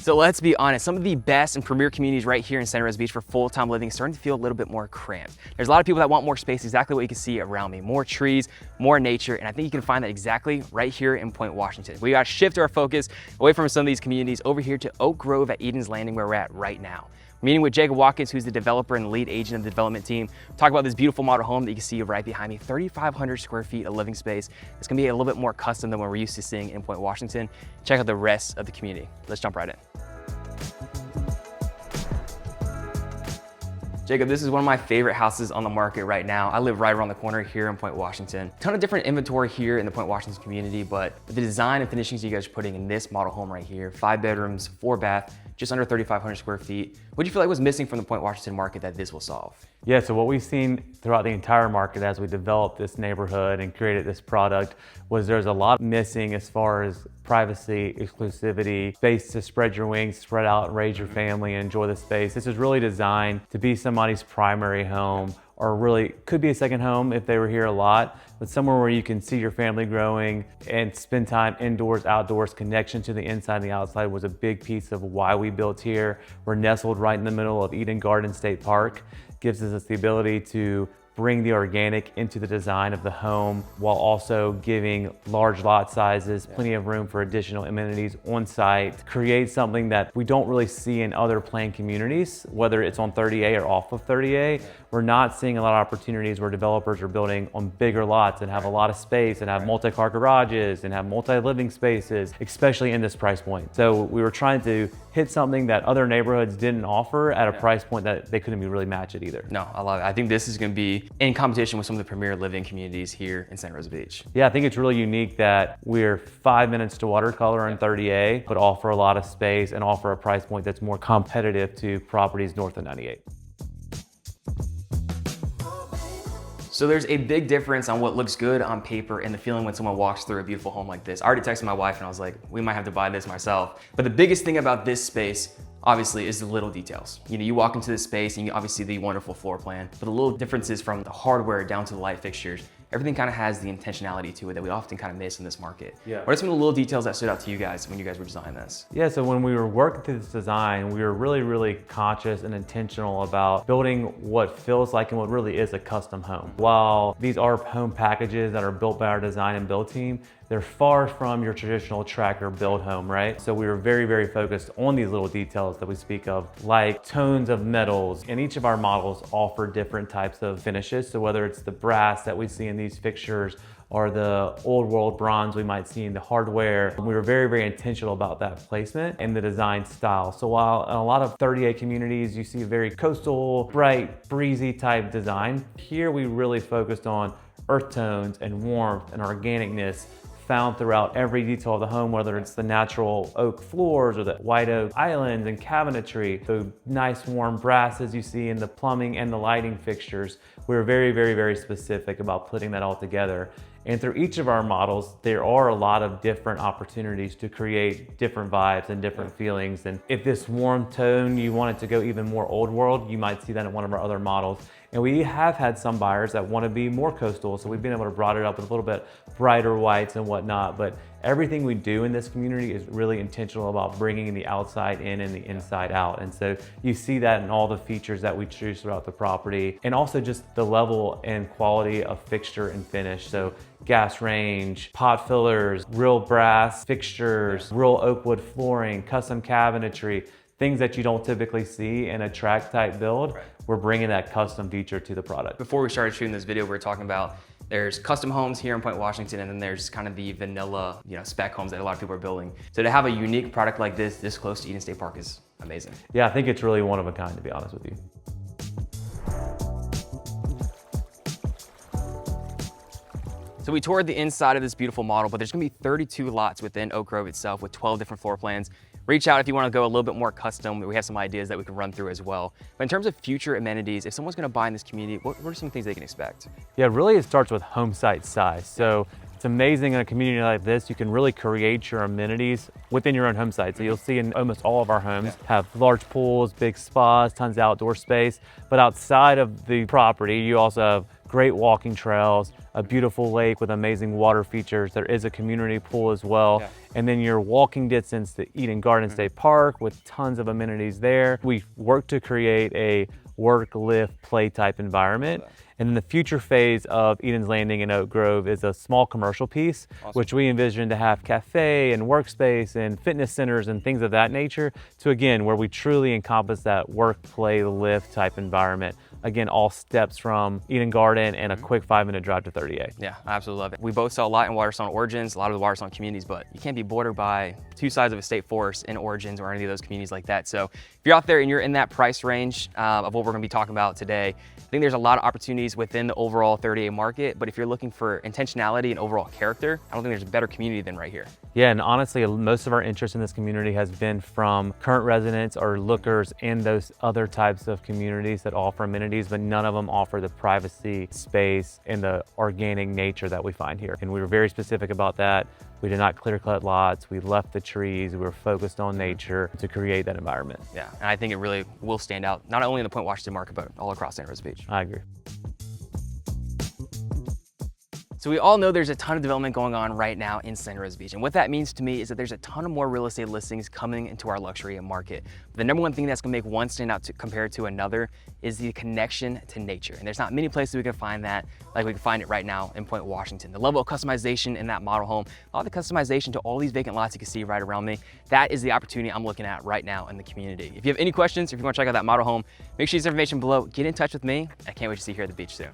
So let's be honest, some of the best and premier communities right here in Santa Rosa Beach for full-time living is starting to feel a little bit more cramped. There's a lot of people that want more space, exactly what you can see around me, more trees, more nature, and I think you can find that exactly right here in Point Washington. We got to shift our focus away from some of these communities over here to Oak Grove at Eden's Landing, where we're at right now. Meeting with Jacob Watkins, who's the developer and lead agent of the development team. Talk about this beautiful model home that you can see right behind me, 3,500 square feet of living space. It's gonna be a little bit more custom than what we're used to seeing in Point Washington. Check out the rest of the community. Let's jump right in. Jacob, this is one of my favorite houses on the market right now. I live right around the corner here in Point Washington. Ton of different inventory here in the Point Washington community, but the design and finishings you guys are putting in this model home right here, 5 bedrooms, 4 bath, just under 3,500 square feet. What do you feel like was missing from the Point Washington market that this will solve? Yeah, so what we've seen throughout the entire market as we developed this neighborhood and created this product was there's a lot missing as far as privacy, exclusivity, space to spread your wings, spread out and raise your family and enjoy the space. This is really designed to be somebody's primary home, or really could be a second home if they were here a lot, but somewhere where you can see your family growing and spend time indoors, outdoors. Connection to the inside and the outside was a big piece of why we built here. We're nestled right in the middle of Eden Garden State Park. Gives us the ability to bring the organic into the design of the home while also giving large lot sizes, plenty of room for additional amenities on site, create something that we don't really see in other planned communities, whether it's on 30A or off of 30A. We're not seeing a lot of opportunities where developers are building on bigger lots and have a lot of space and have multi-car garages and have multi-living spaces, especially in this price point. So we were trying to hit something that other neighborhoods didn't offer at a price point that they couldn't really match it either. No, I love it. I think this is gonna be in competition with some of the premier living communities here in Santa Rosa Beach. Yeah, I think it's really unique that we're 5 minutes to watercolor in 30A, but offer a lot of space and offer a price point that's more competitive to properties north of 98. So there's a big difference on what looks good on paper and the feeling when someone walks through a beautiful home like this. I already texted my wife and I was like, we might have to buy this myself. But the biggest thing about this space, obviously, is the little details. You know, you walk into this space and you obviously see the wonderful floor plan, but the little differences from the hardware down to the light fixtures, everything kind of has the intentionality to it that we often kind of miss in this market. Yeah. What are some of the little details that stood out to you guys when you guys were designing this? Yeah, so when we were working through this design, we were really conscious and intentional about building what feels like and what really is a custom home. While these are home packages that are built by our design and build team, they're far from your traditional tracker build home, right? So we were very focused on these little details that we speak of, like tones of metals. And each of our models offer different types of finishes. So whether it's the brass that we see in these fixtures or the old world bronze we might see in the hardware, we were very intentional about that placement and the design style. So while in a lot of 30A communities, you see a very coastal, bright, breezy type design, here we really focused on earth tones and warmth and organicness found throughout every detail of the home, whether it's the natural oak floors or the white oak islands and cabinetry, the nice warm brasses you see in the plumbing and the lighting fixtures. We were very specific about putting that all together. And through each of our models, there are a lot of different opportunities to create different vibes and different feelings. And if this warm tone, you want it to go even more old world, you might see that in one of our other models. And we have had some buyers that want to be more coastal, so we've been able to broaden it up with a little bit brighter whites and whatnot. But everything we do in this community is really intentional about bringing the outside in and the inside out. And so you see that in all the features that we choose throughout the property, and also just the level and quality of fixture and finish. So gas range, pot fillers, real brass fixtures, real oak wood flooring, custom cabinetry, things that you don't typically see in a track type build. Right. We're bringing that custom feature to the product. Before we started shooting this video, we were talking about there's custom homes here in Point Washington, and then there's kind of the vanilla, spec homes that a lot of people are building. So to have a unique product like this close to Eden State Park is amazing. Yeah, I think it's really one of a kind, to be honest with you. So we toured the inside of this beautiful model, but there's gonna be 32 lots within Oak Grove itself with 12 different floor plans. Reach out if you wanna go a little bit more custom. We have some ideas that we can run through as well. But in terms of future amenities, if someone's gonna buy in this community, what are some things they can expect? Yeah, really it starts with home site size. So it's amazing in a community like this, you can really create your amenities within your own home site. So you'll see in almost all of our homes have large pools, big spas, tons of outdoor space. But outside of the property, you also have great walking trails, a beautiful lake with amazing water features. There is a community pool as well. Yeah. And then your walking distance to Eden Garden State Park with tons of amenities there. We worked to create a work, live, play type environment. And then the future phase of Eden's Landing and Oak Grove is a small commercial piece, which we envision to have cafe and workspace and fitness centers and things of that nature to, again, where we truly encompass that work, play, live type environment. Again, all steps from Eden Garden and a quick 5-minute drive to 30A. Yeah, I absolutely love it. We both sell a lot in Watersound Origins, a lot of the Watersound communities, but you can't be bordered by two sides of a state forest in Origins or any of those communities like that. So if you're out there and you're in that price range of what we're gonna be talking about today, I think there's a lot of opportunities within the overall 30A market, but if you're looking for intentionality and overall character, I don't think there's a better community than right here. Yeah, and honestly, most of our interest in this community has been from current residents or lookers in those other types of communities that offer amenities, but none of them offer the privacy, space, and the organic nature that we find here. And we were very specific about that. We did not clear cut lots. We left the trees. We were focused on nature to create that environment. Yeah, and I think it really will stand out, not only in the Point Washington market, but all across Santa Rosa Beach. I agree. So we all know there's a ton of development going on right now in Santa Rosa Beach. And what that means to me is that there's a ton of more real estate listings coming into our luxury market. But the number one thing that's gonna make one stand out compared to another is the connection to nature. And there's not many places we can find that like we can find it right now in Point Washington. The level of customization in that model home, all the customization to all these vacant lots you can see right around me, that is the opportunity I'm looking at right now in the community. If you have any questions, if you wanna check out that model home, make sure you use the information below, get in touch with me. I can't wait to see you here at the beach soon.